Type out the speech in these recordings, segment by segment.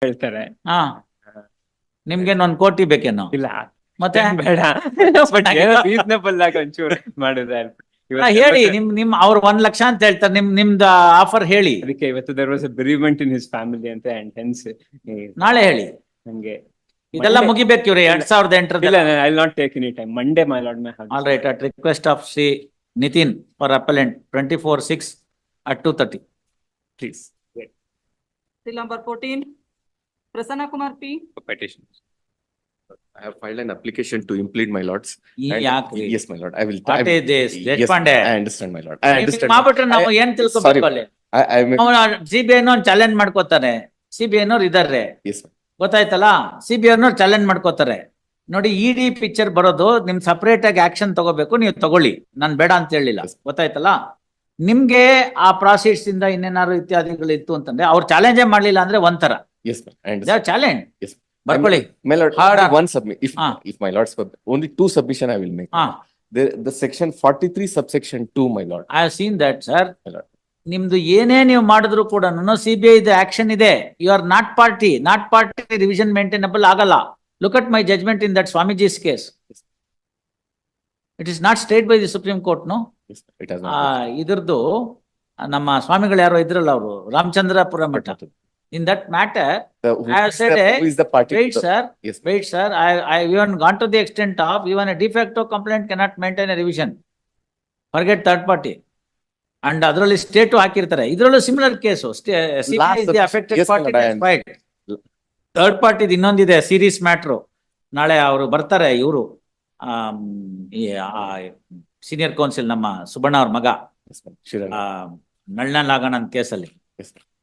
ಹೇಳ್ತಾರೆ. ಹಾ, ನಿಮ್ಗೇನು 1 ಕೋಟಿ ಬೇಕೇನೋ? ಇಲ್ಲ ಮತ್ತೆ ಬೇಡ, ಬಟ್ ಏನೋ ರೀಸನಬಲ್ ಆಗಿ ಒಂಚೂರು ಮಾಡಿದ್ರೆ ಹೇಳಿ. ನಿಮ್ ಅವ್ರು 1 ಲಕ್ಷ ಅಂತ ಹೇಳ್ತಾರೆ, ನಿಮ್ದು ಆಫರ್ ಹೇಳಿ. ಅದಕ್ಕೆ ಇವತ್ತು there was a bereavement in his family ಅಂತ, and hence ನಾಳೆ ಹೇಳಿ. ನಂಗೆ ಇದೆಲ್ಲ ಮುಗಿಬೇಕು ಇವ್ರೆ 2008. ಇಲ್ಲ, I will not take any time. Monday, my lord, may have. All right, at request of Sri Nitin for appellant 24/6 at 2:30. Please. Bill number 14, Prasanna Kumar P. Petition. I have filed an application to implead, my lords. Yes, my lord. I will. What is this? Yes, Deshpande. I understand, my lord. I understand. ಮಾಡ್ಬಿಟ್ರೆ ನಾವು ಏನ್ ತಿಳ್ಕೊಬೇಕು ಅಲ್ಲಿ? CBI no challenge ಮಾಡ್ಕೋತಾರೆ, CBI ನೋರ್ ಇದಾರೆ. Yes, ma'am. ಗೊತ್ತಾಯ್ತಲ್ಲ, CBI ನೋರ್ ಚಾಲೆಂಜ್ ಮಾಡ್ಕೋತಾರೆ. ನೋಡಿ, ED ಪಿಕ್ಚರ್ ಬರೋದು ನಿಮ್ ಸಪರೇಟ್ ಆಗಿ ಆಕ್ಷನ್ ತಗೋಬೇಕು, ನೀವು ತಗೊಳ್ಳಿ, ನಾನ್ ಬೇಡ ಅಂತ ಹೇಳಿಲ್ಲ. ಗೊತ್ತಾಯ್ತಲ್ಲ, ನಿಮ್ಗೆ ಆ ಪ್ರಾಸಿಡ್ಸ್ ಇಂದ ಇನ್ನೇನಾದ್ರು ಇತ್ಯಾದಿಗಳು ಇತ್ತು ಅಂತಂದ್ರೆ ಅವ್ರು ಚಾಲೆಂಜೇ ಮಾಡ್ಲಿಲ್ಲ ಅಂದ್ರೆ ಒಂಥರ. Yes, ma'am. I understand. Challenge Yes. ಬರ್ಕೊಳ್ಳಿ. My lord, Hard only one submit. If my lords, only 2 submission I will make. The section 43 subsection 2, my lord. I have seen that, sir. My lord. ನಿಮ್ದು ಏನೇ ನೀವು ಮಾಡಿದ್ರು ಕೂಡ CBI ಇದು action ಇದೆ. You are not party revision maintainable ಆಗಲ್ಲ. Look at my judgement in that Swamiji's case. It is not stayed by the supreme court. No, it has not. ಇದ್ರದ್ದು ನಮ್ಮ ಸ್ವಾಮಿಗಳು ಯಾರೋ ಇದ್ರಲ್ಲ, ಅವರು ರಾಮಚಂದ್ರಪುರ ಮಠ. In that matter, Who I have said, is the party? wait, sir. Yes. Wait, sir. I even gone to the extent of even a de facto complaint cannot maintain a revision. Forget third party. And ಅದರಲ್ಲಿ stay ಹಾಕಿರ್ತಾರೆ. ಇದರಲ್ಲೂ similar case. CBI is the affected party. Third party ಇನ್ನೊಂದಿದೆ, series matter. ನಾಳೆ ಅವರು ಬರ್ತಾರೆ, ಇವರು senior council ನಮ್ಮ ಸುಬ್ಬಣ್ಣ ಅವ್ರ ಮಗ, ನಳ್ನಾಗಣ ಅಂತ ಕೇಸಲ್ಲಿ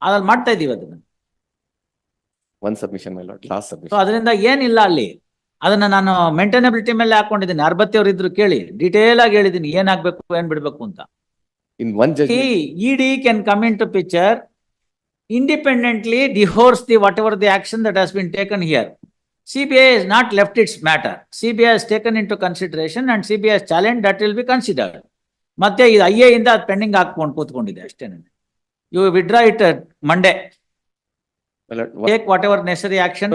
ಅದ್ರಲ್ಲಿ ಮಾಡ್ತಾ ಇದೀವಿ ಅದನ್ನ. One submission, my lord. Last submission. So ಅದರಿಂದ ಏನಿಲ್ಲ ಅಲ್ಲಿ. ಅದನ್ನ ನಾನು ಮೇಂಟೈನಬಿಲಿಟಿ ಮೇಲೆ ಹಾಕೊಂಡಿದ್ದೀನಿ. ಅರ್ಬತ್ತಿ ಅವ್ರು ಇದ್ರು ಕೇಳಿ, ಡೀಟೇಲ್ ಆಗಿ ಹೇಳಿದೀನಿ ಏನಾಗ್ಬೇಕು ಏನ್ ಬಿಡ್ಬೇಕು ಅಂತ. In one judgment, ED can come into picture independently, divorce the whatever the action that has been taken here. CBI has not left its matter. CBI has taken into consideration and CBI has challenged, that will be considered. ಮತ್ತೆ ಇದು IA ಇಂದ pending ಹಾಕೊಂಡು ಕೂತ್ಕೊಂಡಿದೆ ಅಷ್ಟೇನೆ. You withdraw it Monday. my lord. Take whatever necessary action.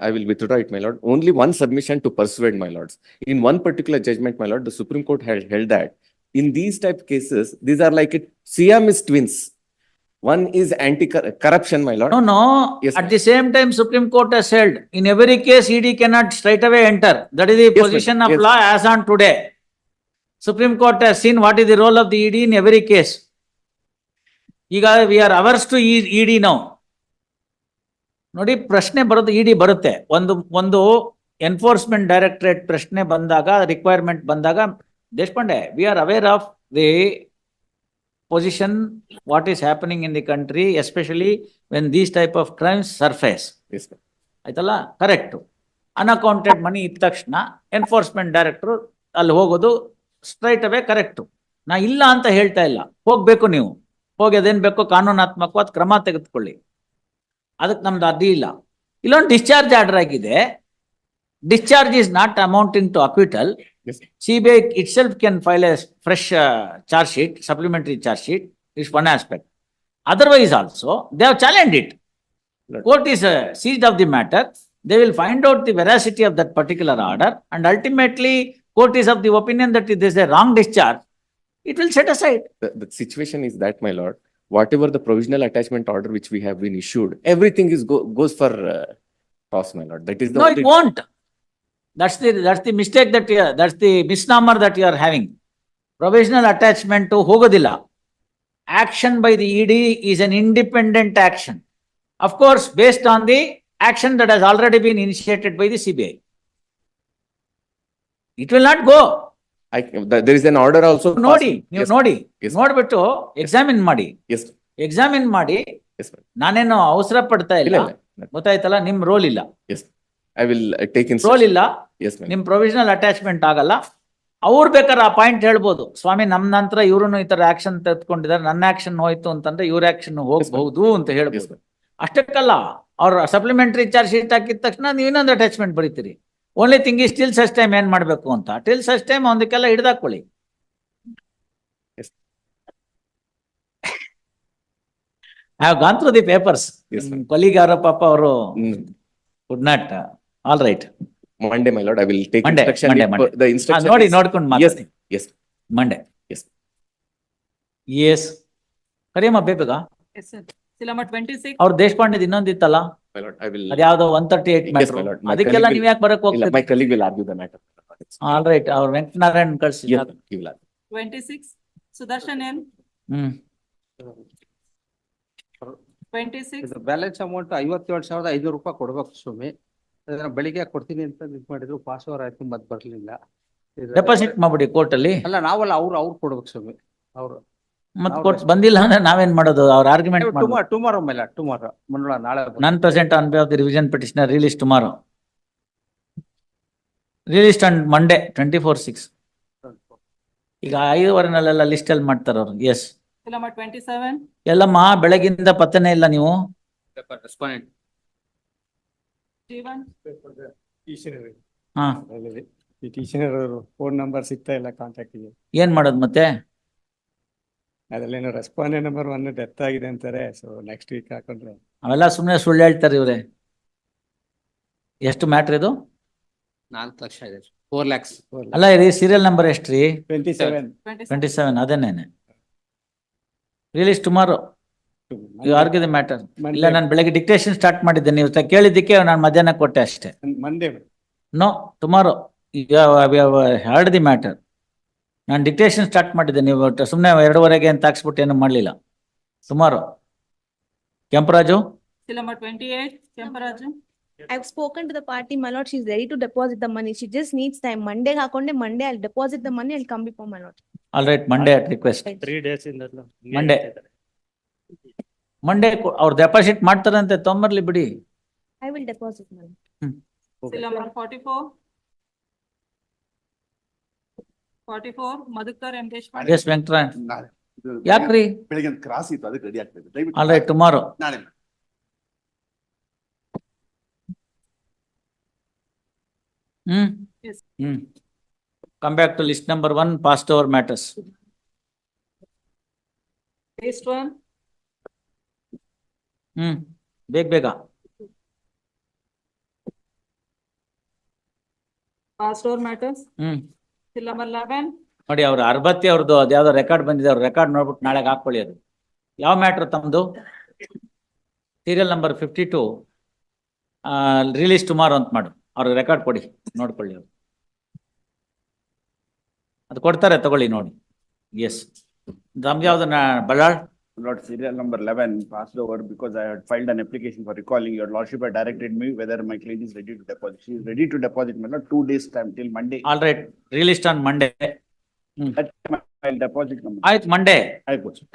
I will withdraw it, my lord. Only one submission to persuade, my lords. In one particular judgment, my lord, the Supreme Court held that in these type cases, these are like Siamese twins. One is anti-corruption, my lord. No. Yes, At the same time, Supreme Court has held, in every case, ED cannot straight away enter. That is the position of law as on today. Supreme Court has seen what is the role of the ED in every case. ಈಗ we are averse to ED now. ನೋಡಿ, ಪ್ರಶ್ನೆ ಬರೋದು ED ಬರುತ್ತೆ. ಒಂದು enforcement directorate ಪ್ರಶ್ನೆ ಬಂದಾಗ, requirement ಬಂದಾಗ, Deshpande, we are aware of the position, what is happening in the country, especially when these type of crimes surface. Yes, sir. ಆಯ್ತಲ್ಲ, correct. Unaccounted ಮನಿ ಇದ್ದ ತಕ್ಷಣ ಎನ್ಫೋರ್ಸ್ಮೆಂಟ್ ಡೈರೆಕ್ಟರ್ ಅಲ್ಲಿ ಹೋಗೋದು ಸ್ಟ್ರೈಟ್ ಅವೇ ಕರೆಕ್ಟ್. ನಾ ಇಲ್ಲ ಅಂತ ಹೇಳ್ತಾ ಇಲ್ಲ, ಹೋಗ್ಬೇಕು, ನೀವು ಹೋಗಿ ಅದೇನ್ ಬೇಕೋ ಕಾನೂನಾತ್ಮಕವಾದ ಕ್ರಮ ತೆಗೆದುಕೊಳ್ಳಿ. ಅದಕ್ಕೆ ನಮ್ದು ಅಡ್ಡಿ ಇಲ್ಲ. ಇಲ್ಲೊಂದು ಡಿಸ್ಚಾರ್ಜ್ ಆರ್ಡರ್ ಆಗಿದೆ. Discharge is not amounting to acquittal. Yes. CBI itself can file a fresh charge sheet, supplementary charge sheet. Is one aspect. Otherwise also, they have challenged it. Right. Court is seized of the matter. They will find out the veracity of that particular order, and ultimately, court is of the opinion that if there is a wrong discharge, it will set aside. The situation is that, my lord, whatever the provisional attachment order which we have been issued, everything is goes for toss, my lord. That is the No, it won't. That's the mistake that's the misnomer that you are having. Provisional attachment to hogodilla. Action by the ED is an independent action. Of course, based on the action that has already been initiated by the CBI. It will not go. There is an order also. ನೋಡಿ, ನೀವು Yes. ನೋಡಿ, Yes. ನೋಡ್ಬಿಟ್ಟು examine ಮಾಡಿ. Yes. Examine ಮಾಡಿ. Yes, ma'am. ನಾನೇನು ಅವಸರ ಪಡ್ತಾ ಇಲ್ಲ. ಗೊತ್ತಾಯ್ತಲ್ಲ, ನಿಮ್ ರೋಲ್ ಇಲ್ಲ. Yes. I will take in. Roll ಇಲ್ಲ. Yes, ma'am. ನಿಮ್ ಪ್ರೊವಿಷನಲ್ ಅಟ್ಯಾಚ್ಮೆಂಟ್ ಆಗಲ್ಲ. ಅವ್ರು ಬೇಕಾದ್ರೆ ಆ ಪಾಯಿಂಟ್ ಹೇಳ್ಬೋದು, ಸ್ವಾಮಿ ನಮ್ ನಂತರ ಇವ್ರು ಈ ತರ ಆಕ್ಷನ್ ತೆಗೆದುಕೊಂಡಿದ್ದಾರೆ, ನನ್ನ ಆಕ್ಷನ್ ಹೋಯ್ತು ಅಂತಂದ್ರೆ ಇವ್ರ ಆಕ್ಷನ್ ಹೋಗಬಹುದು ಅಂತ ಹೇಳ್ಬೋದು. ಅಷ್ಟಕ್ಕಲ್ಲ, ಅವ್ರ ಸಪ್ಲಿಮೆಂಟರಿ ಚಾರ್ಜ್ ಶೀಟ್ ಹಾಕಿದ ತಕ್ಷಣ ನೀವು ಇನ್ನೊಂದು ಅಟ್ಯಾಚ್ಮೆಂಟ್ ಬರೀತೀರಿ. Only thing is till such time ಏನ್ ಮಾಡ್ಬೇಕು ಅಂತ. ಟಿಲ್ ಸಚ್ ಟೈಮ್ ಒಂದಕ್ಕೆಲ್ಲ ಹಿಡ್ದಾಕೊಳ್ಳಿ. I have gone through the papers. Yes, sir. Colleague ಯಾರೋ ಪಾಪ ಅವರು Mm. could not. All right. Monday, my lord, I will take Monday, instruction. Monday, if, Monday. The instruction ನೋಡಿ is- ನೋಡ್ಕೊಂಡು Yes, ಮಾತಾಡಿ. yes, Monday. Yes. Yes Kariyamma ಬೇಗ. Yes, sir. Till number 26. ಅವ್ರ ದೇಶಪಾಂಡೆದ್ ಇನ್ನೊಂದಿತ್ತಲ್ಲ my lord, I will. ಅದ್ಯಾವ್ದೋ 138 Yes, matter my lord. My ಅದಕ್ಕೆಲ್ಲ colleague ನೀವ್ ಯಾಕೆ ಬರಕ್ ಇಲ್ಲ, ಹೋಗ್ತೀರಿ? my colleague will argue the matter. All right ಅವ್ರ ವೆಂಕಟನಾರಾಯಣ್ ಕಳ್ಸಿ. Yes, he will argue. 26. Sudarshan N. ಹ್ಮ್ 26. ಇದು ಬ್ಯಾಲೆನ್ಸ್ ಅಮೌಂಟ್ 57,500 ರೂಪಾಯಿ ಕೊಡ್ಬೇಕು ಸ್ವಾಮಿ. ಅದನ್ನ ಬೆಳಿಗ್ಗೆ ಕೊಡ್ತೀನಿ ಅಂತ ಇದು ಮಾಡಿದ್ರು, ಪಾಸ್ ಓವರ್ ಆಯ್ತು ಮತ್ ಬರ್ಲಿಲ್ಲ. ಡೆಪಾಸಿಟ್ ಮಾಡ್ಬಿಡಿ ಕೋರ್ಟ್ ಅಲ್ಲಿ. ಅಲ್ಲ ನಾವಲ್ಲ, ಅವ್ರು ಕೊಡ್ಬೇಕು ಸ್ವಾಮಿ. ಅವ್ರು ಮತ್ ಕೋರ್ಟ್ ಬಂದಿಲ್ಲ ಅಂದ್ರೆ ನಾವೇನ್ ಮಾಡೋದು? ಅವ್ರ ಆರ್ಗ್ಯುಮೆಂಟ್ ಮಾಡ್ಬೋದು. ಟುಮಾರೋ ಮೇಲೆ ಟುಮಾರೋ ಮಂಡಳ ನಾಳೆ ಬರ್ತೀನಿ. ನನ್ present on B of the revision petitioner release tomorrow. Released on Monday 24/6. ಈಗ 5:15 ಲಿಸ್ಟ್ ಅಲ್ಲಿ ಮಾಡ್ತಾರ ಅವ್ರು. S Till number 27. ಎಲ್ಲಮ್ಮ ಬೆಳಗಿಂದ ಪತ್ತೆನೇ ಇಲ್ಲ ನೀವು. G1. ಹಾ ಪಿಟಿಷನರ್ ಅವರು ಫೋನ್ ನಂಬರ್ ಸಿಗ್ತಾ ಇಲ್ಲ ಕಾಂಟ್ಯಾಕ್ಟ್ಗೆ. ಏನ್ ಮಾಡೋದು ಮತ್ತೆ? ಅದ್ರಲ್ಲೇನೋ ರೆಸ್ಪಾಂಡೆಂಟ್ ನಂಬರ್ 1 ಡೆತ್ ಆಗಿದೆ ಅಂತಾರೆ. ಸೊ ನೆಕ್ಸ್ಟ್ ವೀಕ್ ಹಾಕೊಂಡ್ರೆ ಅವೆಲ್ಲ ಸುಮ್ನೆ ಸುಳ್ಳು ಹೇಳ್ತಾರೆ ಇವ್ರೆ. ಎಷ್ಟು ಮ್ಯಾಟ್ರ್ ಇದು? 4 ಲಕ್ಷ ಇದೆ, 4 lakhs. ಅಲ್ಲ ರೀ, ಸೀರಿಯಲ್ ನಂಬರ್ ಎಷ್ಟ್ರಿ? 27. 27. ಅದೇನೇನೆ release tomorrow. You argue the matter. ಇಲ್ಲ ನಾನು ಬೆಳಗ್ಗೆ ಡಿಕ್ಟೇಷನ್ ಸ್ಟಾರ್ಟ್ ಮಾಡಿದ್ದೆ, ನೀವು ಕೇಳಿದ್ದಕ್ಕೆ ನಾನು ಮಧ್ಯಾಹ್ನ ಕೊಟ್ಟೆ ಅಷ್ಟೇ. Monday no tomorrow heard the matter. ನಾನು ಡಿಕ್ಟೇಷನ್ ಸ್ಟಾರ್ಟ್ ಮಾಡಿದ್ದೆ, ನೀವು ಸುಮ್ಮನೆ 2:15 ಅಂತ ಹಾಕ್ಸ್ಬಿಟ್ಟು ಏನು ಮಾಡಲಿಲ್ಲ. Tomorrow. Kemparaju. Till number 28. Kemparaju. I've spoken to the party, my lord, she's ready to deposit the money, she just needs time. Monday hakonde, Monday I'll deposit the money, I'll come before my lord. All right, Monday at request. 3 days ಇಂದ Monday ಅವ್ರು deposit ಮಾಡ್ತಾರಂತೆ, ತೊಂಬರ್ಲಿ ಬಿಡಿ. I will deposit money. Till number 44. 44. Madhukar M. Deshpande. S Venkatarai. ಯಾಕ್ರಿ? ಬೆಳಿಗ್ಗೆ cross ಇತ್ತು, ಅದಕ್ಕೆ ready ಆಗ್ತದೆ. ದಯವಿಟ್ಟು ಆಲ್ ರೈಟ್, ಟುಮಾರೋ. ನಾಳೆ Yes. Come back to list number 1, passed over matters. List 1. ಬೇಗ. Passed over matters. Till number 11. ನೋಡಿ, ಅವ್ರ ಅರ್ಬತ್ತಿ ಅವ್ರದ್ದು ಅದ್ಯಾವ್ದೋ ರೆಕಾರ್ಡ್ ಬಂದಿದೆ, ಅವ್ರ ರೆಕಾರ್ಡ್ ನೋಡ್ಬಿಟ್ಟು ನಾಳೆಗೆ ಹಾಕೊಳ್ಳಿ. ಅದು ಯಾವ ಮ್ಯಾಟ್ರ್ ತಮ್ಮದು? ಸೀರಿಯಲ್ ನಂಬರ್ 52 ರಿಲೀಸ್ ಟುಮಾರೋ ಅಂತ ಮಾಡು. ಅವ್ರಿಗೆ ರೆಕಾರ್ಡ್ ಕೊಡಿ, ನೋಡ್ಕೊಳ್ಳಿ. ಅವ್ರು ಅದು ಕೊಡ್ತಾರೆ, ತಗೊಳ್ಳಿ ನೋಡಿ. ಎಸ್ ತಮ್ದು ಯಾವ್ದನ್ನ Ballal? Lord, serial number 11 passed over because I had filed an application for recalling. Your lordship had directed me whether my client is ready to deposit. She is ready to deposit, my lord, 2 days time till Monday. All right, released on Monday. That time I'll deposit number. ಆಯ್ತು, Monday. ಆಯ್ತು.